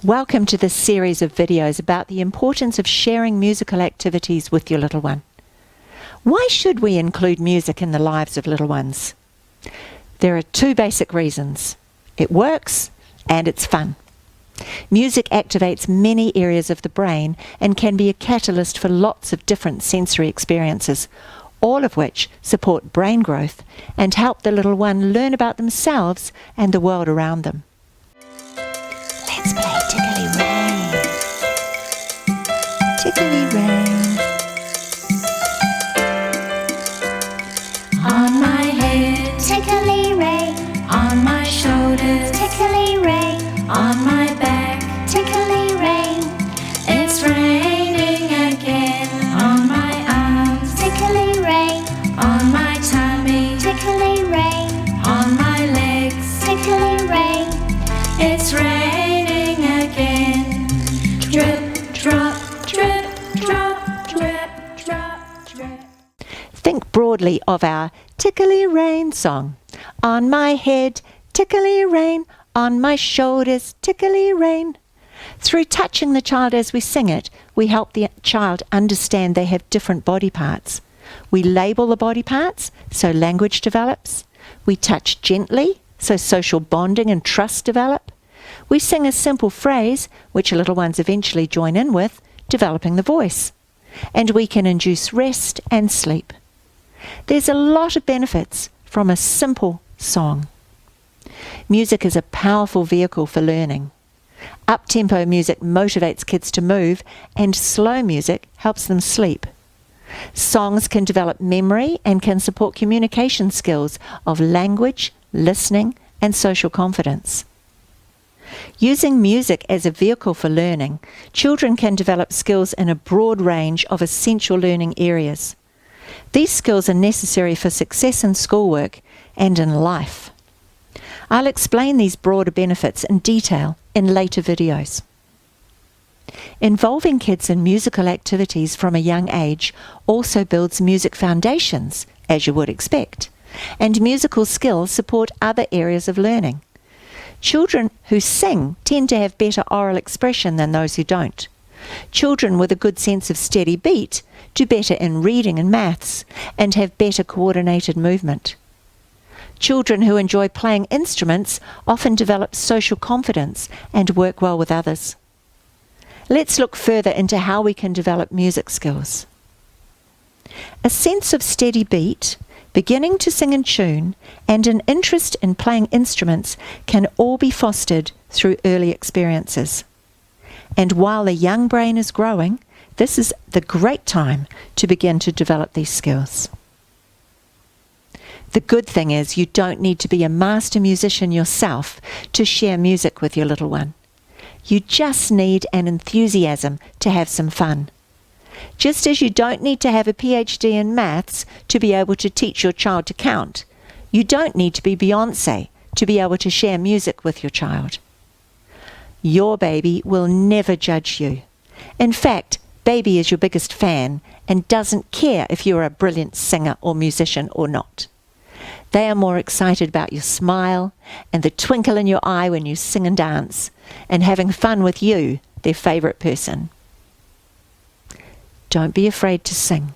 Welcome to this series of videos about the importance of sharing musical activities with your little one. Why should we include music in the lives of little ones? There are two basic reasons. It works and it's fun. Music activates many areas of the brain and can be a catalyst for lots of different sensory experiences, all of which support brain growth and help the little one learn about themselves and the world around them. Let's play Tickly Rain. Tickly Rain. On my head, tickly rain. On my shoulders, tickly rain. On my back, tickly rain. It's raining again. On my arms, tickly rain. On my tummy, tickly rain. On my legs, tickly rain. It's raining again. Drip, drop, drip, drop, drip, drop, drip. Think broadly of our Tickly Rain song. On my head, tickly rain. On my shoulders, tickly rain. Through touching the child as we sing it, we help the child understand they have different body parts. We label the body parts, so language develops. We touch gently, so social bonding and trust develop. We sing a simple phrase, which little ones eventually join in with, developing the voice. And we can induce rest and sleep. There's a lot of benefits from a simple song. Music is a powerful vehicle for learning. Up-tempo music motivates kids to move, and slow music helps them sleep. Songs can develop memory and can support communication skills of language, listening, and social confidence. Using music as a vehicle for learning, children can develop skills in a broad range of essential learning areas. These skills are necessary for success in schoolwork and in life. I'll explain these broader benefits in detail in later videos. Involving kids in musical activities from a young age also builds music foundations, as you would expect, and musical skills support other areas of learning. Children who sing tend to have better oral expression than those who don't. Children with a good sense of steady beat do better in reading and maths and have better coordinated movement. Children who enjoy playing instruments often develop social confidence and work well with others. Let's look further into how we can develop music skills. A sense of steady beat, beginning to sing in tune, and an interest in playing instruments can all be fostered through early experiences. And while the young brain is growing, this is the great time to begin to develop these skills. The good thing is you don't need to be a master musician yourself to share music with your little one. You just need an enthusiasm to have some fun. Just as you don't need to have a PhD in maths to be able to teach your child to count, you don't need to be Beyoncé to be able to share music with your child. Your baby will never judge you. In fact, baby is your biggest fan and doesn't care if you're a brilliant singer or musician or not. They are more excited about your smile and the twinkle in your eye when you sing and dance, and having fun with you, their favourite person. Don't be afraid to sing.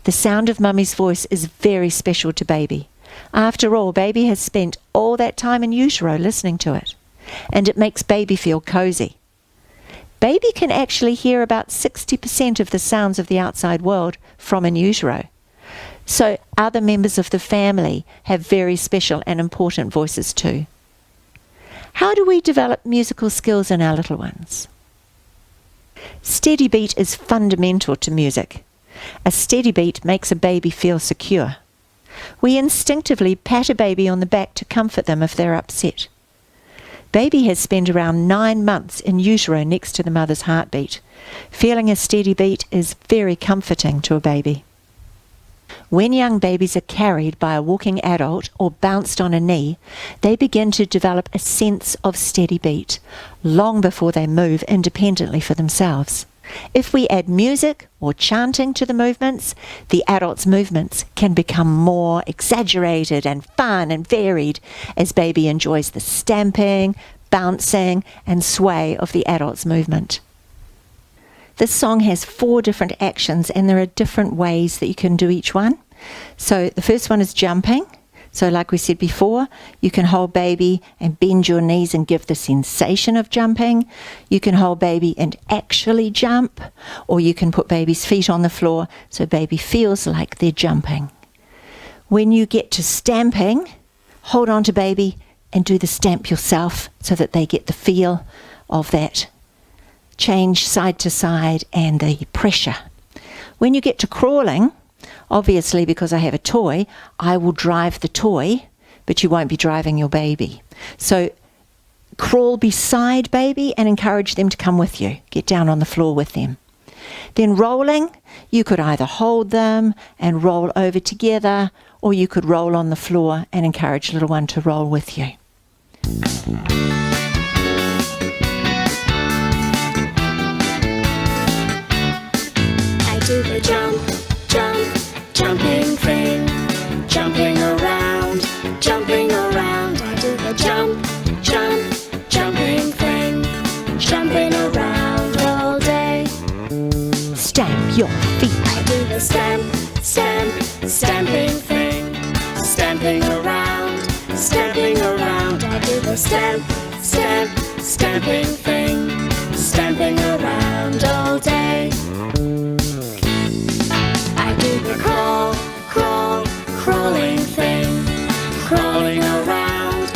The sound of mummy's voice is very special to baby. After all, baby has spent all that time in utero listening to it, and it makes baby feel cozy. Baby can actually hear about 60% of the sounds of the outside world from in utero. So other members of the family have very special and important voices too. How do we develop musical skills in our little ones? Steady beat is fundamental to music. A steady beat makes a baby feel secure. We instinctively pat a baby on the back to comfort them if they're upset. Baby has spent around 9 months in utero next to the mother's heartbeat. Feeling a steady beat is very comforting to a baby. When young babies are carried by a walking adult or bounced on a knee, they begin to develop a sense of steady beat, long before they move independently for themselves. If we add music or chanting to the movements, the adult's movements can become more exaggerated and fun and varied as baby enjoys the stamping, bouncing, and sway of the adult's movement. This song has 4 different actions, and there are different ways that you can do each one. So the first one is jumping. So like we said before, you can hold baby and bend your knees and give the sensation of jumping. You can hold baby and actually jump, or you can put baby's feet on the floor so baby feels like they're jumping. When you get to stamping, hold on to baby and do the stamp yourself so that they get the feel of that change side to side and the pressure. When you get to crawling, obviously because I have a toy, I will drive the toy, but you won't be driving your baby. So crawl beside baby and encourage them to come with you. Get down on the floor with them. Then rolling, you could either hold them and roll over together, or you could roll on the floor and encourage little one to roll with you. I do the jump, jumping thing, jumping around. I do the jump, jumping thing, jumping around all day. Stamp your feet. I do the stamping thing, stamping around. I do the stamping thing, stamping around all day. I do the crawling thing, crawling around.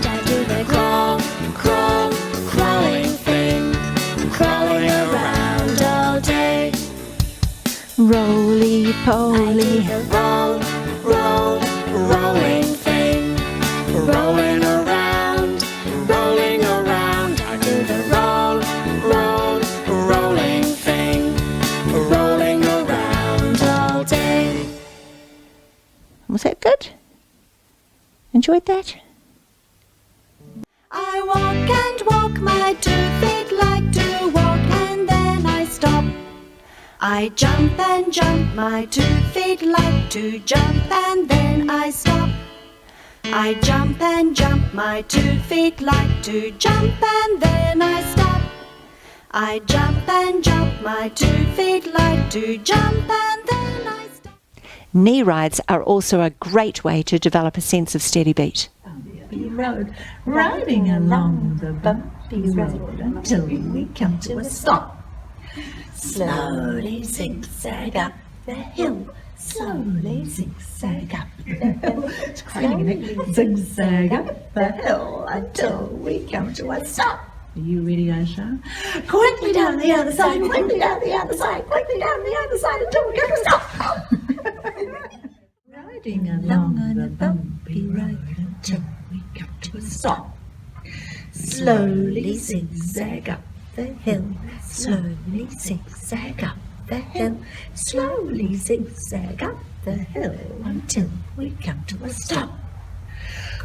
I do the crawling thing, crawling around all day. Roly-poly. I do the rolling thing, rolling around. I do the rolling thing, rolling around all day. Was that good? Enjoyed that? I walk and walk, my 2 feet like to walk, and then I stop. I jump and jump, my 2 feet like to jump, and then I stop. I jump and jump, my 2 feet like to jump, and then I stop. I jump and jump, my 2 feet like to jump, and then I stop. Knee rides are also a great way to develop a sense of steady beat. Bumpy road, riding along the bumpy road until we come to a stop. Slowly zigzag up the hill, slowly zigzag up the hill, slowly zigzag up the hill until we come to a stop. Are you ready, Aisha? Quickly down the other side, quickly down the other side, quickly down the other side until we come to a stop. Riding along on a bumpy road until we come to a stop. Slowly zigzag up the hill, slowly zigzag up the hill, slowly zigzag up the hill until we come to a stop.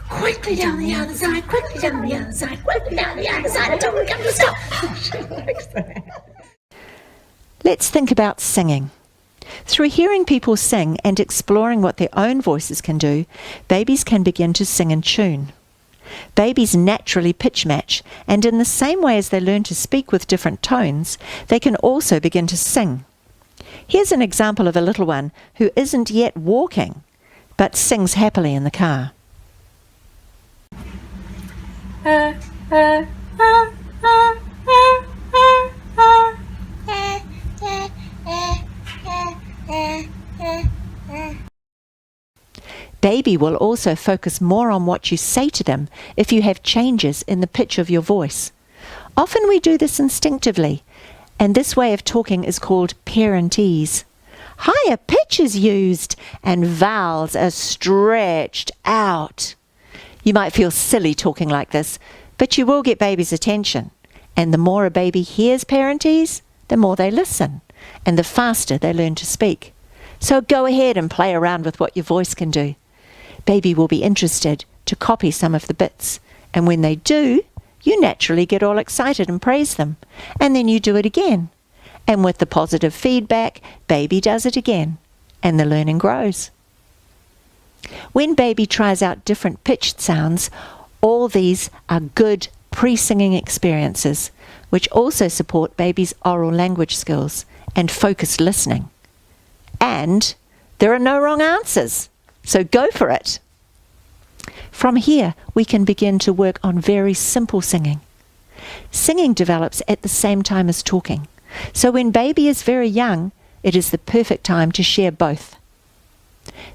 Quickly down the other side, quickly down the other side, quickly down the other side until we come to a stop. She likes that. Let's think about singing. Through hearing people sing and exploring what their own voices can do, babies can begin to sing in tune. Babies naturally pitch match, and in the same way as they learn to speak with different tones, they can also begin to sing. Here's an example of a little one who isn't yet walking, but sings happily in the car. Baby will also focus more on what you say to them if you have changes in the pitch of your voice. Often we do this instinctively, and this way of talking is called parentese. Higher pitch is used, and vowels are stretched out. You might feel silly talking like this, but you will get baby's attention. And the more a baby hears parentese, the more they listen, and the faster they learn to speak. So go ahead and play around with what your voice can do. Baby will be interested to copy some of the bits, and when they do, you naturally get all excited and praise them, and then you do it again. And with the positive feedback, baby does it again, and the learning grows. When baby tries out different pitched sounds, All these are good pre-singing experiences, which also support babies' oral language skills and focused listening. And there are no wrong answers, so go for it. From here, we can begin to work on very simple singing. Singing develops at the same time as talking, so when baby is very young, it is the perfect time to share both.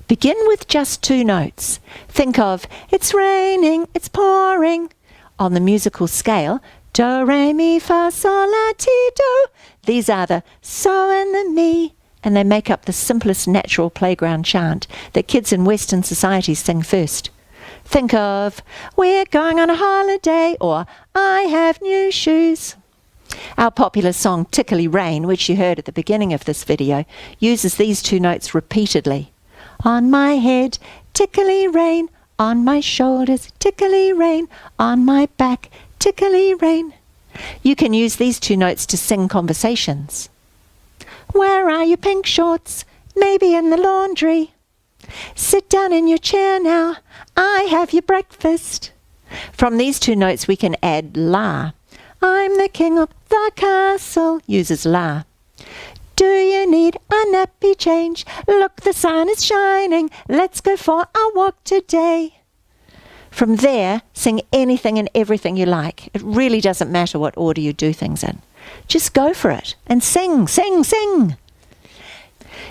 Begin with just 2 notes. Think of "it's raining, it's pouring" on the musical scale, do, re, mi, fa, sol, la, ti, do. These are the so and the mi, and they make up the simplest natural playground chant that kids in Western societies sing first. Think of "we're going on a holiday" or "I have new shoes." Our popular song Tickly Rain, which you heard at the beginning of this video, uses these 2 notes repeatedly. On my head, tickly rain. On my shoulders, tickly rain. On my back, tickly rain. You can use these 2 notes to sing conversations. Where are your pink shorts? Maybe in the laundry. Sit down in your chair now. I have your breakfast. From these 2 notes we can add la. I'm the king of the castle uses la. Do you need a nappy change? Look, the sun is shining. Let's go for a walk today. From there, sing anything and everything you like. It really doesn't matter what order you do things in. Just go for it and sing, sing, sing.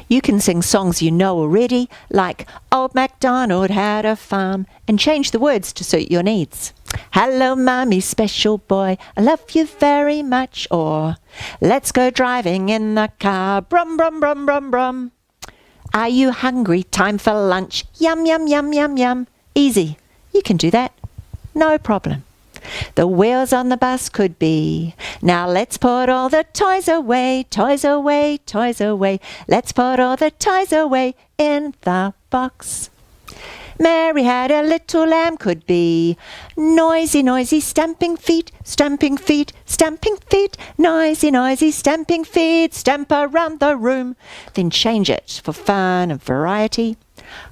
You can sing songs you know already, like Old MacDonald had a farm, and change the words to suit your needs. Hello, mommy, special boy, I love you very much. Or let's go driving in the car, brum, brum, brum, brum, brum. Are you hungry? Time for lunch. Yum, yum, yum, yum, yum. Easy. You can do that. No problem. The wheels on the bus could be, now let's put all the toys away, toys away, toys away. Let's put all the toys away in the box. Mary had a little lamb could be, noisy, noisy, stamping feet, stamping feet, stamping feet. Noisy, noisy, stamping feet, stamp around the room. Then change it for fun and variety.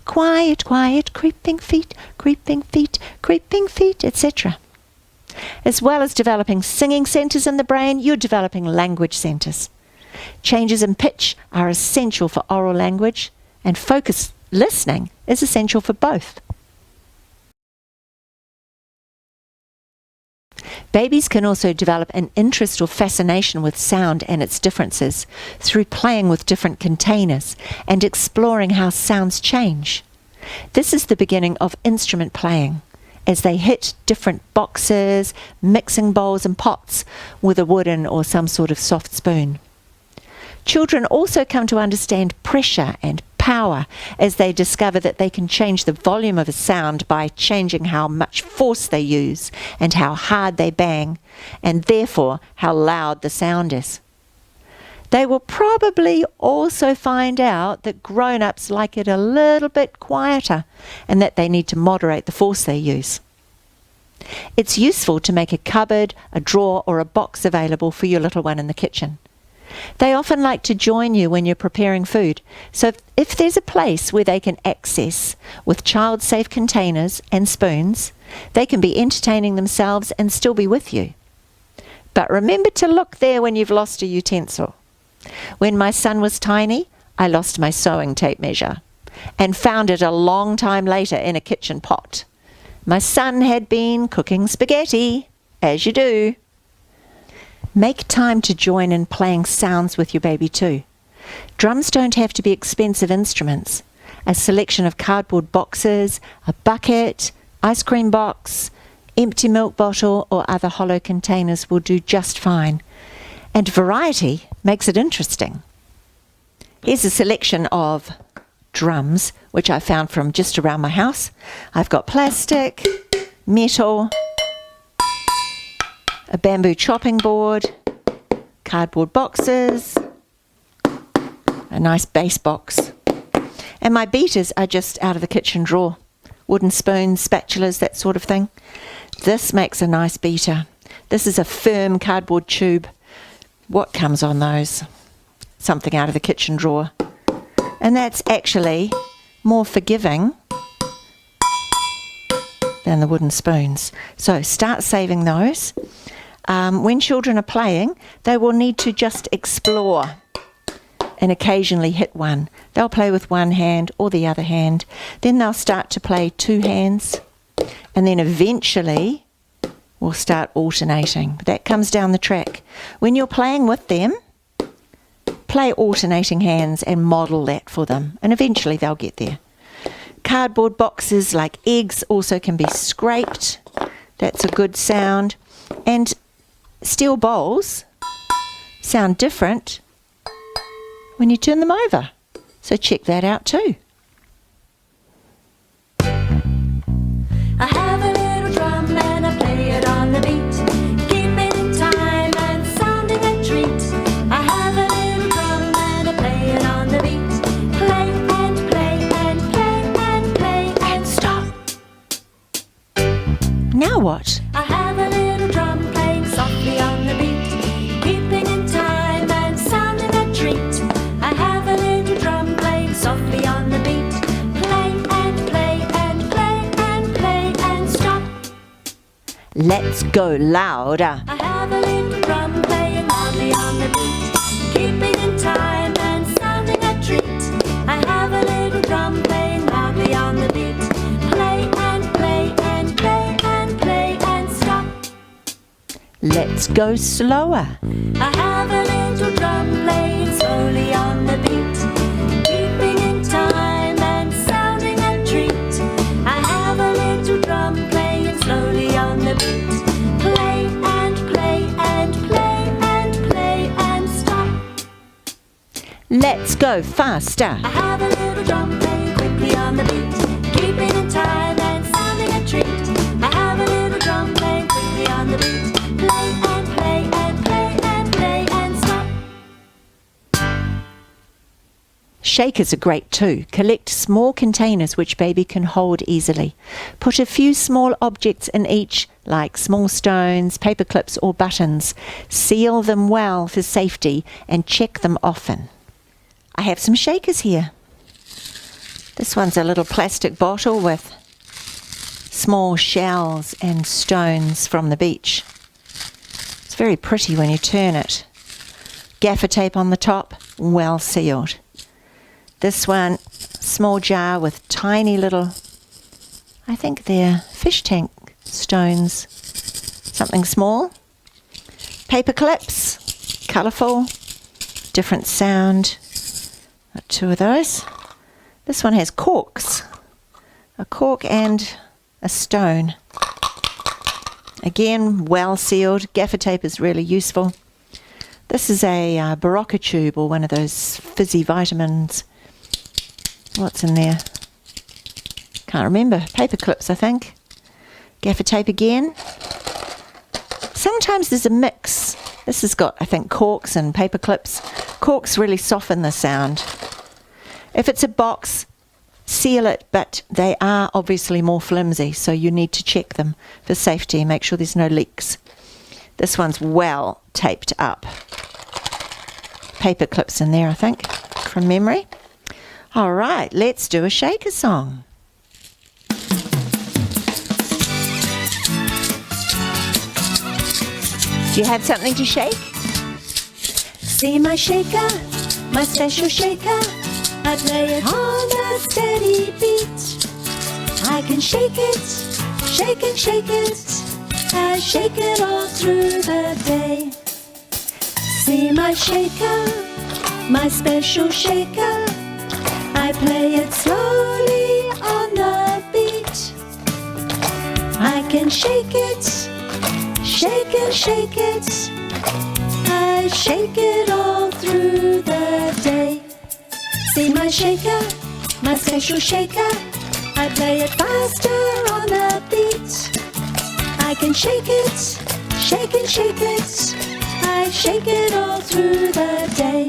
Quiet, quiet, creeping feet, creeping feet, creeping feet, etc. As well as developing singing centres in the brain, you're developing language centres. Changes in pitch are essential for oral language, and focused listening is essential for both. Babies can also develop an interest or fascination with sound and its differences through playing with different containers and exploring how sounds change. This is the beginning of instrument playing, as they hit different boxes, mixing bowls and pots with a wooden or some sort of soft spoon. Children also come to understand pressure and power as they discover that they can change the volume of a sound by changing how much force they use and how hard they bang, and therefore how loud the sound is. They will probably also find out that grown-ups like it a little bit quieter and that they need to moderate the force they use. It's useful to make a cupboard, a drawer or a box available for your little one in the kitchen. They often like to join you when you're preparing food, so if there's a place where they can access with child-safe containers and spoons, they can be entertaining themselves and still be with you. But remember to look there when you've lost a utensil. When my son was tiny, I lost my sewing tape measure and found it a long time later in a kitchen pot. My son had been cooking spaghetti, as you do. Make time to join in playing sounds with your baby too. Drums don't have to be expensive instruments. A selection of cardboard boxes, a bucket, ice cream box, empty milk bottle or other hollow containers will do just fine. And variety makes it interesting. Here's a selection of drums, which I found from just around my house. I've got plastic, metal, a bamboo chopping board, cardboard boxes, a nice bass box. And my beaters are just out of the kitchen drawer. Wooden spoons, spatulas, that sort of thing. This makes a nice beater. This is a firm cardboard tube. What comes on those? Something out of the kitchen drawer. And that's actually more forgiving than the wooden spoons. So start saving those. When children are playing, they will need to just explore and occasionally hit one. They'll play with one hand or the other hand. Then they'll start to play two hands. And then eventually we'll start alternating. But that comes down the track. When you're playing with them, play alternating hands and model that for them. And eventually they'll get there. Cardboard boxes like eggs also can be scraped. That's a good sound. And steel bowls sound different when you turn them over. So check that out too. I have a little drum and I play it on the beat, keeping in time and sounding a treat. I have a little drum and I play it on the beat, play and play and play and play and stop. Now what? I have a little drum playing softly on the beat, keeping in time and sounding a treat. I have a little drum playing softly on the beat, play and play and play and play and stop. Let's go louder. I have a little drum playing loudly on the beat, keeping in time and sounding a treat. I have a little drum playing loudly on the beat, play and play and play and play and stop. Let's go slower. I have a little drum playing slowly on the beat, keeping in time and sounding a treat. I have a little drum playing slowly on the beat, play and play and play and play and stop. Let's go faster. I have a little drum playing quickly on the beat, keeping in time and sounding a treat. I have a little drum playing quickly on the beat, play and play and play and play and stop. Shakers are great too. Collect small containers which baby can hold easily. Put a few small objects in each, like small stones, paper clips or buttons. Seal them well for safety and check them often. I have some shakers here. This one's a little plastic bottle with small shells and stones from the beach. It's very pretty when you turn it. Gaffer tape on the top, well sealed. This one, small jar with tiny little, I think they're fish tank stones, something small. Paper clips, colourful, different sound. Got two of those. This one has corks, a cork and a stone. Again, well sealed. Gaffer tape is really useful. This is a Barocca tube, or one of those fizzy vitamins. What's in there? Can't remember. Paper clips, I think. Gaffer tape again. Sometimes there's a mix. This has got, I think, corks and paper clips. Corks really soften the sound. If it's a box, seal it, but they are obviously more flimsy, so you need to check them for safety and make sure there's no leaks. This one's well taped up. Paper clips in there, I think, from memory. All right, let's do a shaker song. Do you have something to shake? See my shaker, my special shaker. I play it on a steady beat. I can shake it, shake and shake it. I shake it all through the day. See my shaker, my special shaker. I play it slowly on the beat. I can shake it, shake and shake it. I shake it all through the day. See my shaker, my special shaker. I play it faster on the beat. I can shake it, shake and shake it. I shake it all through the day.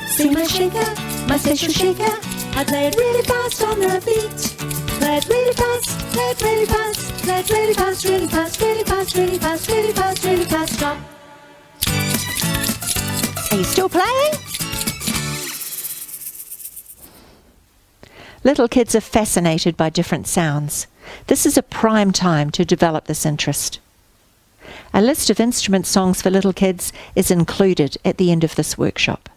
See my shaker, my special shaker. I play it really fast on the beat. Play it really fast, play it really fast, play it really fast, really fast, really fast, really fast, really fast, really fast. Stop. Are you still playing? Little kids are fascinated by different sounds. This is a prime time to develop this interest. A list of instrument songs for little kids is included at the end of this workshop.